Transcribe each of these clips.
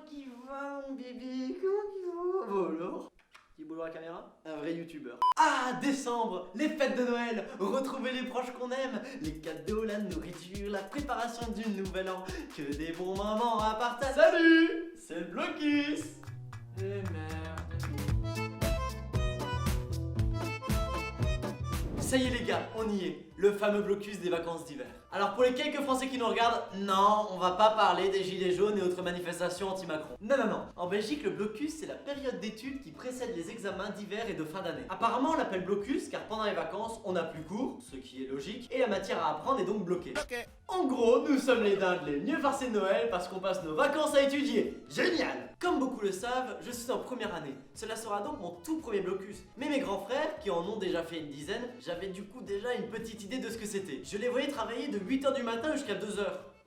qu'il va mon bébé? Comment qu'il va? Bon alors? Petit boulot à la caméra? Un vrai youtubeur. Ah, décembre, les fêtes de Noël, retrouver les proches qu'on aime, les cadeaux, la nourriture, la préparation du nouvel an, que des bons moments à partager. Salut, c'est le Blocus. Eh merde. Ça y est les gars, on y est, le fameux blocus des vacances d'hiver. Alors pour les quelques Français qui nous regardent, non, on va pas parler des gilets jaunes et autres manifestations anti-Macron. Non. En Belgique, le blocus, c'est la période d'études qui précède les examens d'hiver et de fin d'année. Apparemment, on l'appelle blocus car pendant les vacances, on n'a plus cours, ce qui est logique, et la matière à apprendre est donc bloquée. En gros, nous sommes les dindes les mieux farcés de Noël parce qu'on passe nos vacances à étudier. Génial! Comme beaucoup le savent, je suis en première année. Cela sera donc mon tout premier blocus. Mais mes grands frères, qui en ont déjà fait une dizaine, j'avais du coup déjà une petite idée de ce que c'était. Je les voyais travailler de 8h du matin jusqu'à 2h.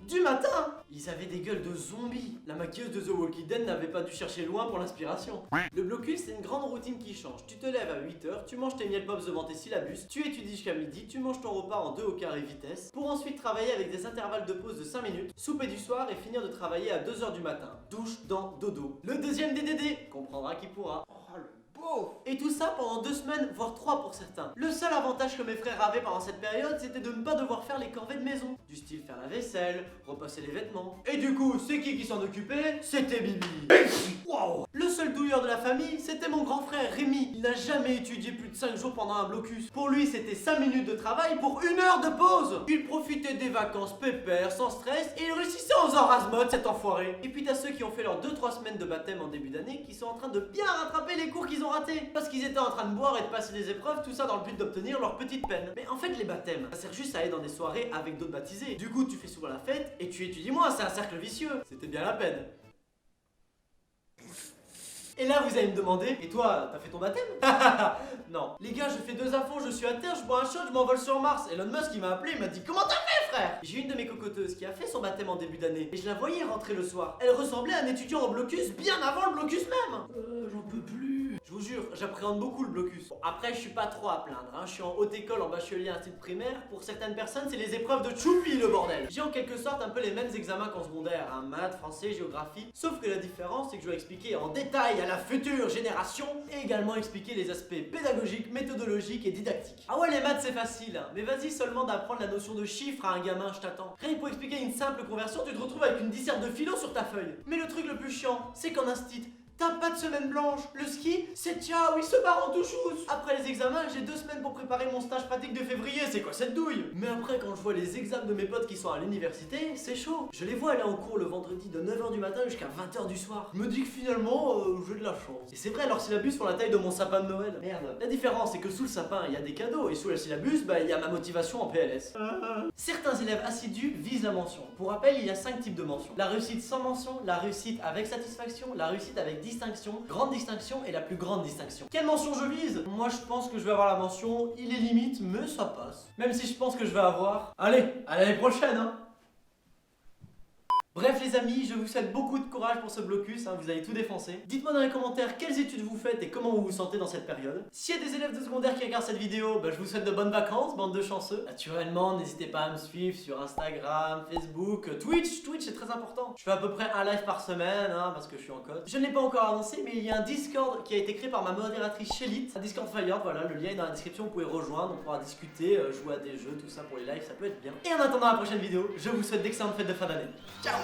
Du matin! Ils avaient des gueules de zombies. La maquilleuse de The Walking Dead n'avait pas dû chercher loin pour l'inspiration. Le blocus, c'est une grande routine qui change. Tu te lèves à 8h, tu manges tes miel pops devant tes syllabus, tu étudies jusqu'à midi, tu manges ton repas en 2 au carré vitesse, pour ensuite travailler avec des intervalles de pause de 5 minutes, souper du soir et finir de travailler à 2h du matin. Douche, dents, dodo. Le deuxième DDD, comprendra qui pourra. Oh le beau! Et tout ça pendant 2 semaines, voire 3 pour certains. Le seul avantage que mes frères avaient pendant cette période, c'était de ne pas devoir faire les corvées de maison. Du style faire la vaisselle, repasser les vêtements. Et du coup, c'est qui s'en occupait? C'était Bibi. Wow. Le seul douilleur de la famille, c'était mon grand frère Rémi. Il n'a jamais étudié plus de 5 jours pendant un blocus. Pour lui, c'était 5 minutes de travail pour 1 heure de pause. Il profitait des vacances pépères, sans stress, et il réussissait aux Erasmus, cet enfoiré. Et puis t'as ceux qui ont fait leurs 2-3 semaines de baptême en début d'année, qui sont en train de bien rattraper les cours qu'ils ont ratés. Parce qu'ils étaient en train de boire et de passer des épreuves, tout ça dans le but d'obtenir leur petite peine. Mais en fait, les baptêmes, ça sert juste à aller dans des soirées avec d'autres baptisés. Du coup, tu fais souvent la fête, et tu étudies moins, c'est un cercle vicieux. C'était bien la peine. Et là vous allez me demander, et toi, t'as fait ton baptême? Non. Les gars, je fais 2 infos, je suis à terre, je bois un shot, je m'envole sur Mars. Elon Musk il m'a appelé, il m'a dit comment t'as fait frère? J'ai une de mes cocoteuses qui a fait son baptême en début d'année, et je la voyais rentrer le soir. Elle ressemblait à un étudiant en blocus bien avant le blocus même. J'en peux plus. Je vous jure, j'appréhende beaucoup le blocus. Bon, après je suis pas trop à plaindre, hein. Je suis en haute école en bachelier institut primaire. Pour certaines personnes c'est les épreuves de choupi le bordel. J'ai en quelque sorte un peu les mêmes examens qu'en secondaire, hein. Maths, français, géographie. Sauf que la différence c'est que je dois expliquer en détail à la future génération et également expliquer les aspects pédagogiques, méthodologiques et didactiques. Ah ouais les maths c'est facile, hein. Mais vas-y seulement d'apprendre la notion de chiffre à un gamin, je t'attends. Rien que pour expliquer une simple conversion, tu te retrouves avec une disserte de philo sur ta feuille. Mais le truc le plus chiant, c'est qu'en instit, t'as pas de semaine blanche. Le ski, c'est ciao, il se barre en touchous. Après les examens, j'ai 2 semaines pour préparer mon stage pratique de février. C'est quoi cette douille? Mais après, quand je vois les examens de mes potes qui sont à l'université, c'est chaud. Je les vois aller en cours le vendredi de 9h du matin jusqu'à 20h du soir. Je me dis que finalement, j'ai de la chance. Et c'est vrai, leurs syllabus font la taille de mon sapin de Noël. Merde. La différence, c'est que sous le sapin, il y a des cadeaux. Et sous le syllabus, il y a ma motivation en PLS. Certains élèves assidus visent la mention. Pour rappel, il y a 5 types de mentions. La réussite sans mention, la réussite avec satisfaction, la réussite avec distinction, grande distinction et la plus grande distinction. Quelle mention je vise? Moi je pense que je vais avoir la mention il est limite mais ça passe. Même si je pense que je vais avoir... Allez, à l'année prochaine hein. Bref les amis, je vous souhaite beaucoup de courage pour ce blocus, hein, vous allez tout défoncer. Dites-moi dans les commentaires quelles études vous faites et comment vous vous sentez dans cette période. S'il y a des élèves de secondaire qui regardent cette vidéo, je vous souhaite de bonnes vacances, bande de chanceux. Naturellement, n'hésitez pas à me suivre sur Instagram, Facebook, Twitch c'est très important. Je fais à peu près un live par semaine, hein, parce que je suis en code. Je ne l'ai pas encore annoncé, mais il y a un Discord qui a été créé par ma modératrice Shellit. Un Discord Fire, voilà, le lien est dans la description, vous pouvez rejoindre, on pourra discuter, jouer à des jeux, tout ça pour les lives, ça peut être bien. Et en attendant la prochaine vidéo, je vous souhaite d'excellentes fêtes de fin d'année. Ciao!